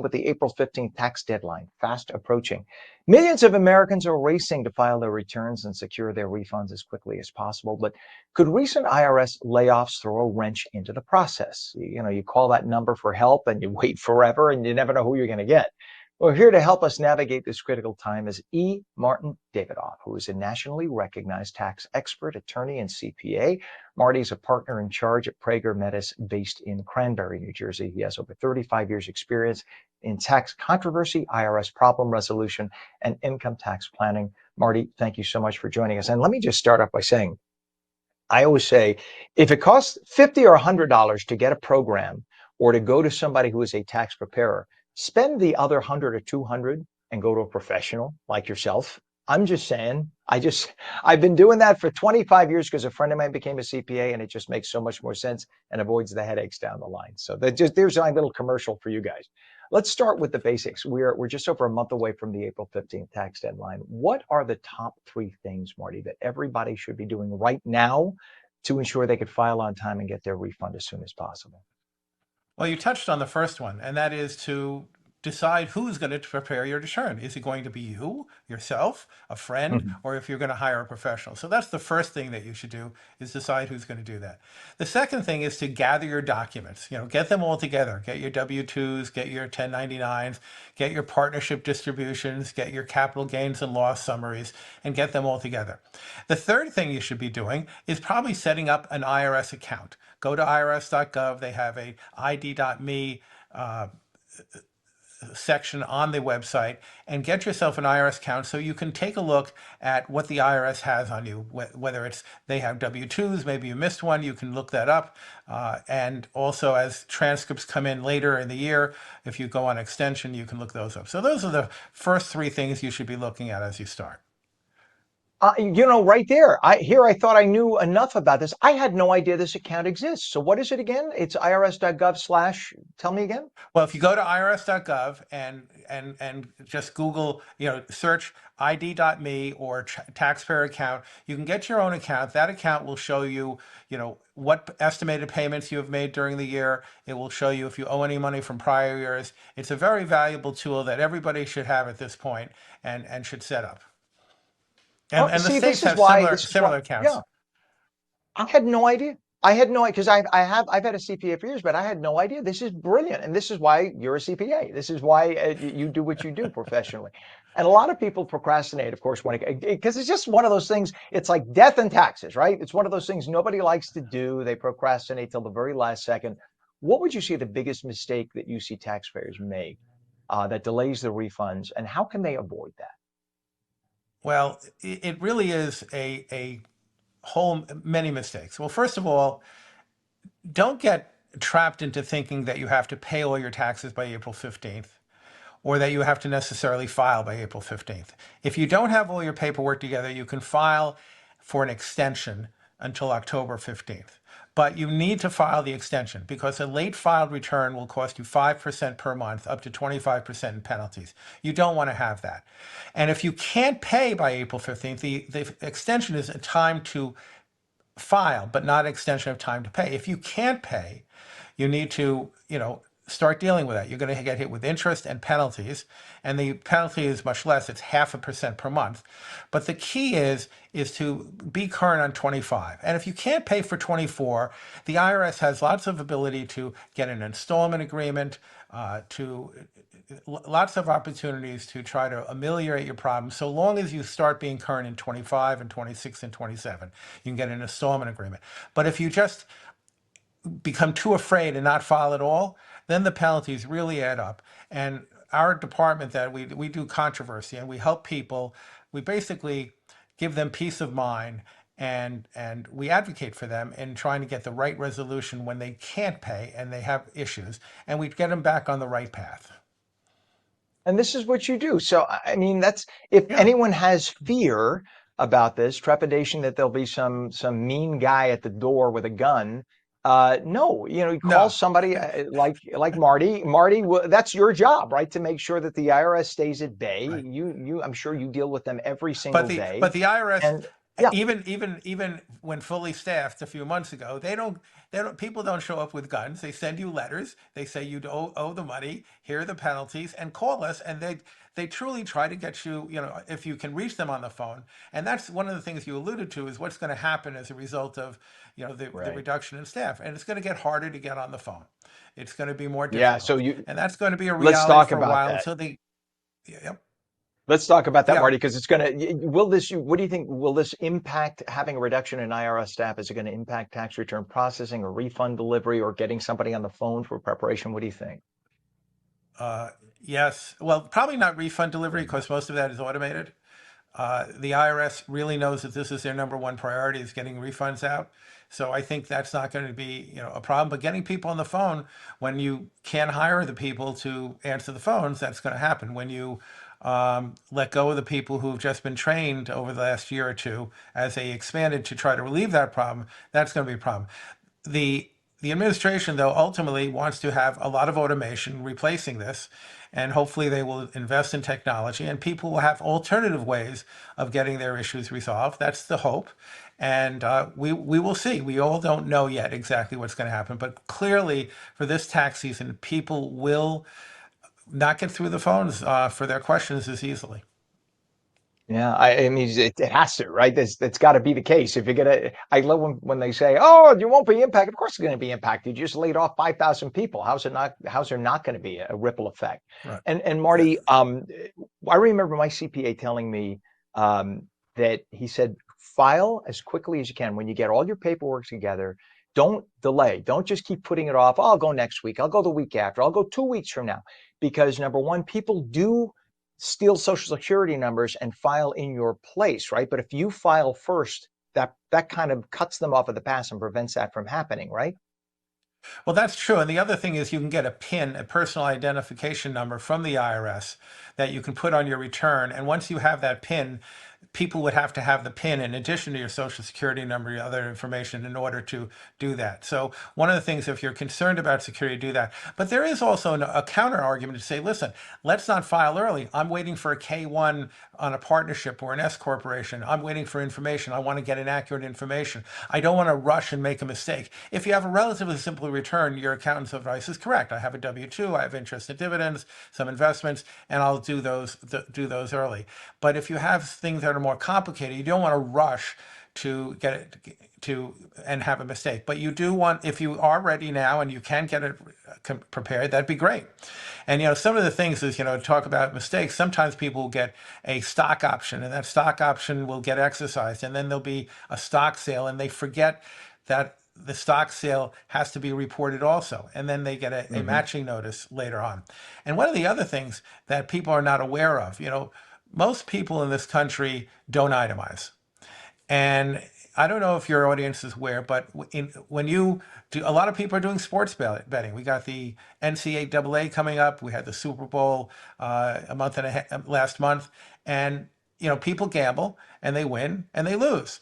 with the April 15th tax deadline fast approaching. Millions of Americans are racing to file their returns and secure their refunds as quickly as possible. But could recent IRS layoffs throw a wrench into the process? You call that number for help and you wait forever and you never know who you're going to get. Well, here to help us navigate this critical time is E. Martin Davidoff, who is a nationally recognized tax expert, attorney, and CPA. Marty is a partner in charge at Prager Metis based in Cranberry, New Jersey. He has over 35 years experience in tax controversy, IRS problem resolution, and income tax planning. Marty, thank you so much for joining us. And let me just start off by saying, I always say, if it costs $50 or $100 to get a program or to go to somebody who is a tax preparer, spend the other 100 or 200 and go to a professional like yourself. I'm just saying, I've been doing that for 25 years because a friend of mine became a CPA, and it just makes so much more sense and avoids the headaches down the line. So there's my little commercial for you guys. Let's start with the basics. We're just over a month away from the April 15th tax deadline. What are the top 3 things, Marty, that everybody should be doing right now to ensure they could file on time and get their refund as soon as possible? Well, you touched on the first one, and that is to decide who's going to prepare your return. Is it going to be you, yourself, a friend, Mhm. or if you're going to hire a professional? So that's the first thing that you should do, is decide who's going to do that. The second thing is to gather your documents. Get them all together. Get your W-2s, get your 1099s, get your partnership distributions, get your capital gains and loss summaries, and get them all together. The third thing you should be doing is probably setting up an IRS account. Go to irs.gov. They have a id.me section on the website, and get yourself an IRS account so you can take a look at what the IRS has on you, whether it's they have W-2s, maybe you missed one, you can look that up. And also, as transcripts come in later in the year, if you go on extension, you can look those up. So those are the first 3 things you should be looking at as you start. Right there. I thought I knew enough about this. I had no idea this account exists. So what is it again? It's irs.gov/ tell me again. Well, if you go to irs.gov and just Google, search id.me or taxpayer account, you can get your own account. That account will show you, what estimated payments you have made during the year. It will show you if you owe any money from prior years. It's a very valuable tool that everybody should have at this point and should set up. Oh, And the see, states this is have why, similar yeah, accounts. I had no idea. I had no idea because I've had a CPA for years, but I had no idea. This is brilliant. And this is why you're a CPA. This is why you do what you do professionally. And a lot of people procrastinate, of course, because it's just one of those things. It's like death and taxes, right? It's one of those things nobody likes to do. They procrastinate till the very last second. What would you say the biggest mistake that you see taxpayers make that delays the refunds, and how can they avoid that? Well, it really is a whole many mistakes. Well, first of all, don't get trapped into thinking that you have to pay all your taxes by April 15th or that you have to necessarily file by April 15th. If you don't have all your paperwork together, you can file for an extension until October 15th. But you need to file the extension because a late filed return will cost you 5% per month, up to 25% in penalties. You don't want to have that. And if you can't pay by April 15th, the extension is a time to file, but not an extension of time to pay. If you can't pay, you need to, start dealing with that. You're going to get hit with interest and penalties, and the penalty is much less. It's 0.5% per month. But the key is to be current on 25. And if you can't pay for 24, the IRS has lots of ability to get an installment agreement, lots of opportunities to try to ameliorate your problem. So long as you start being current in 25 and 26 and 27, you can get an installment agreement. But if you just become too afraid and not file at all, then the penalties really add up. And our department that we do controversy and we help people, we basically give them peace of mind, and we advocate for them in trying to get the right resolution when they can't pay and they have issues, and we get them back on the right path. And this is what you do. So, I mean, that's if Yeah. anyone has fear about this, trepidation that there'll be some mean guy at the door with a gun. No, you call No. somebody like Marty. Marty, that's your job, right? To make sure that the IRS stays at bay. Right. I'm sure you deal with them every But single the day. but the IRS And Yeah, even when fully staffed a few months ago, people don't show up with guns. They send you letters. They say you owe the money. Here are the penalties, and call us. And they truly try to get you, if you can reach them on the phone. And that's one of the things you alluded to, is what's going to happen as a result of, the right. reduction in staff. And it's going to get harder to get on the phone. It's going to be more Yeah. So difficult. And that's going to be a let's reality talk for a about while that. until they, yep, Let's talk about that, yeah. Marty, because it's going to, will this, what do you think, will this impact having a reduction in IRS staff? Is it going to impact tax return processing or refund delivery or getting somebody on the phone for preparation? What do you think? Uh, yes. Well, probably not refund delivery because most of that is automated. The IRS really knows that this is their number one priority, is getting refunds out. So I think that's not going to be, a problem. But getting people on the phone, when you can't hire the people to answer the phones, that's going to happen. When you let go of the people who've just been trained over the last year or two, as they expanded to try to relieve that problem, that's going to be a problem. The the administration, though, ultimately wants to have a lot of automation replacing this, and hopefully they will invest in technology, and people will have alternative ways of getting their issues resolved. That's the hope, and we will see. We all don't know yet exactly what's going to happen, but clearly for this tax season, people will not get through the phones for their questions as easily. Yeah, I mean, it has to, right? That's got to be the case. If you're gonna, I love when they say, "Oh, you won't be impacted." Of course, it's going to be impacted. You just laid off 5,000 people. How's it not? How's there not going to be a ripple effect? Right. And Uh, Marty, I remember my CPA telling me that he said, file as quickly as you can when you get all your paperwork together. Don't delay. Don't just keep putting it off. Oh, I'll go next week. I'll go the week after. I'll go 2 weeks from now. Because number one, people do steal social security numbers and file in your place, right? But if you file first, that kind of cuts them off of the pass and prevents that from happening, right? Well, that's true. And the other thing is you can get a PIN, a personal identification number from the IRS that you can put on your return. And once you have that PIN, people would have to have the PIN in addition to your social security number, your other information in order to do that. So one of the things, if you're concerned about security, do that. But there is also a counter argument to say, listen, let's not file early. I'm waiting for a K-1 on a partnership or an S corporation. I'm waiting for information. I want to get inaccurate information. I don't want to rush and make a mistake. If you have a relatively simple return, your accountant's advice is correct. I have a W-2, I have interest and dividends, some investments, and I'll do those early. But if you have things that are more complicated, you don't want to rush to get it to and have a mistake. But you do want, if you are ready now and you can get it prepared, that'd be great. And some of the things is, talk about mistakes. Sometimes people will get a stock option, and that stock option will get exercised, and then there'll be a stock sale, and they forget that the stock sale has to be reported also. And then they get a Hmm. matching notice later on. And one of the other things that people are not aware of, most people in this country don't itemize. And I don't know if your audience is aware, but when you do, a lot of people are doing sports betting. We got the NCAA coming up. We had the Super Bowl a month and a half last month, and people gamble and they win and they lose.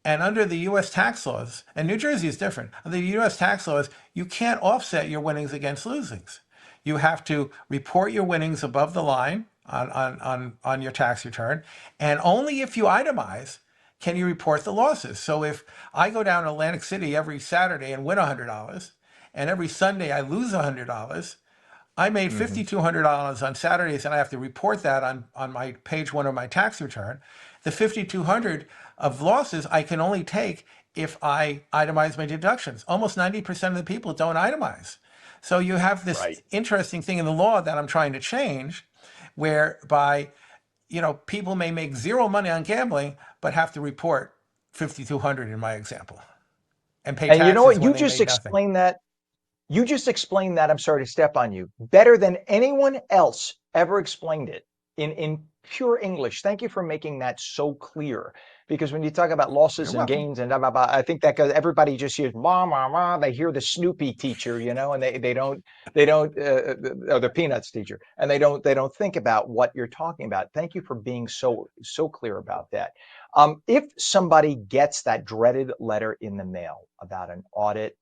And under the U.S. tax laws, and New Jersey is different. Under the U.S. tax laws, you can't offset your winnings against losings. You have to report your winnings above the line on your tax return, and only if you itemize can you report the losses. So if I go down to Atlantic City every Saturday and win $100, and every Sunday I lose $100, I made Hmm. $5,200 on Saturdays, and I have to report that on my page one of my tax return. The 5,200 of losses I can only take if I itemize my deductions. Almost 90% of the people don't itemize. So you have this Right. interesting thing in the law that I'm trying to change, whereby people may make zero money on gambling, but have to report 5,200 in my example, and pay And you know taxes what? when they made nothing. You just explained that. I'm sorry to step on you. Better than anyone else ever explained it in pure English. Thank you for making that so clear. Because when you talk about You're losses and welcome. gains and blah, blah, blah, I think that everybody just hears mom, mom, mom. They hear the Snoopy teacher, and they don't or the Peanuts teacher, and they don't think about what you're talking about. Thank you for being so clear about that. If somebody gets that dreaded letter in the mail about an audit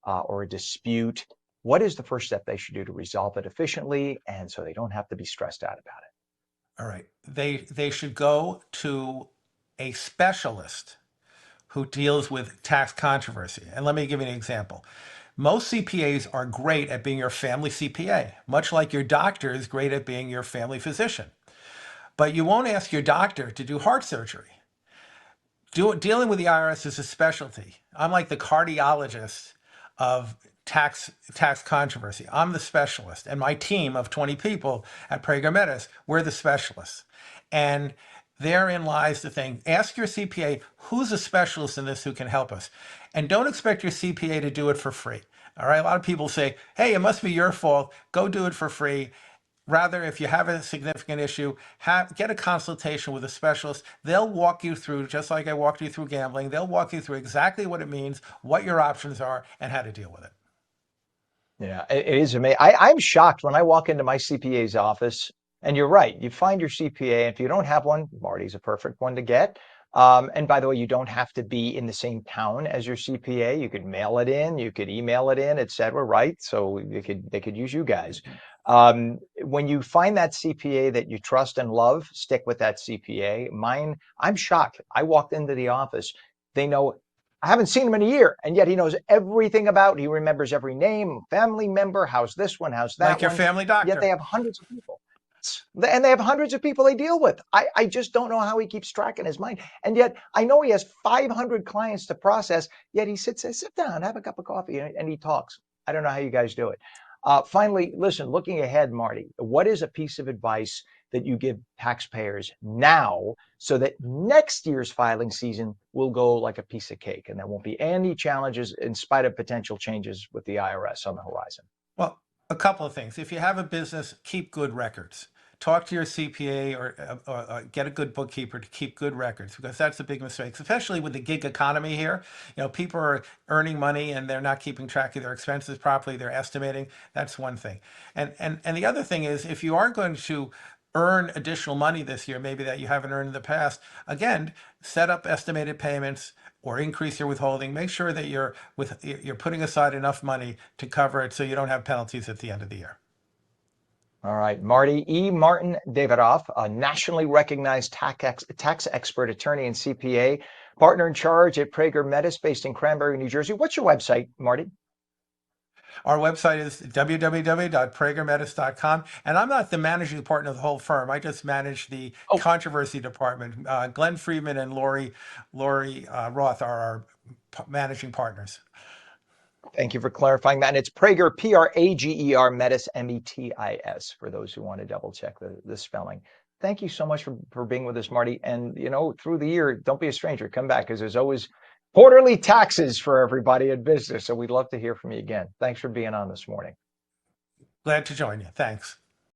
or a dispute, what is the first step they should do to resolve it efficiently and so they don't have to be stressed out about it? All right. They should go to a specialist who deals with tax controversy. And let me give you an example. Most CPAs are great at being your family CPA, much like your doctor is great at being your family physician. But you won't ask your doctor to do heart surgery. Dealing with the IRS is a specialty. I'm like the cardiologist of tax controversy. I'm the specialist, and my team of 20 people at Prager Metis, we're the specialists. And therein lies the thing. Ask your CPA who's a specialist in this who can help us, and don't expect your CPA to do it for free. All right. A lot of people say, "Hey, it must be your fault. Go do it for free." Rather, if you have a significant issue, get a consultation with a specialist. They'll walk you through, just like I walked you through gambling, they'll walk you through exactly what it means, what your options are, and how to deal with it. Yeah, it is amazing. I'm shocked when I walk into my CPA's office, and you're right. You find your CPA. If you don't have one, Marty's a perfect one to get. And by the way, you don't have to be in the same town as your CPA. You could mail it in, you could email it in, et cetera, right? So they could use you guys. When you find that CPA that you trust and love, stick with that CPA. Mine, I'm shocked. I walked into the office. They know I haven't seen him in a year, and yet he knows everything about. He remembers every name, family member. How's this one? How's that Like your one? family Yet they doctor. have hundreds of people, and they have hundreds of people they deal with. I just don't know how he keeps track in his mind. And yet I know he has 500 clients to process. Yet he says, "Sit down, have a cup of coffee," and he talks. I don't know how you guys do it. Finally, listen. Looking ahead, Marty, what is a piece of advice that you give taxpayers now so that next year's filing season will go like a piece of cake and there won't be any challenges in spite of potential changes with the IRS on the horizon? Well, a couple of things. If you have a business, keep good records. Talk to your CPA or get a good bookkeeper to keep good records because that's a big mistake, especially with the gig economy here. People are earning money and they're not keeping track of their expenses properly. They're estimating. That's one thing. And the other thing is if you are going to earn additional money this year, maybe that you haven't earned in the past, again, set up estimated payments or increase your withholding. Make sure that you're putting aside enough money to cover it so you don't have penalties at the end of the year. All right, Marty E. Martin Davidoff, a nationally recognized tax expert, attorney, and CPA, partner in charge at Prager Metis, based in Cranbury, New Jersey. What's your website, Marty? Our website is www.pragermetis.com. And I'm not the managing partner of the whole firm. I just manage the Oh, controversy department. Glenn Friedman and Lori Roth are our managing partners. thank you for clarifying that. And it's Prager, Prager, Metis, Metis, for those who want to double check the spelling. Thank you so much for being with us, Marty. And, through the year, don't be a stranger. Come back because there's always quarterly taxes for everybody in business. So we'd love to hear from you again. Thanks for being on this morning. Glad to join you. Thanks.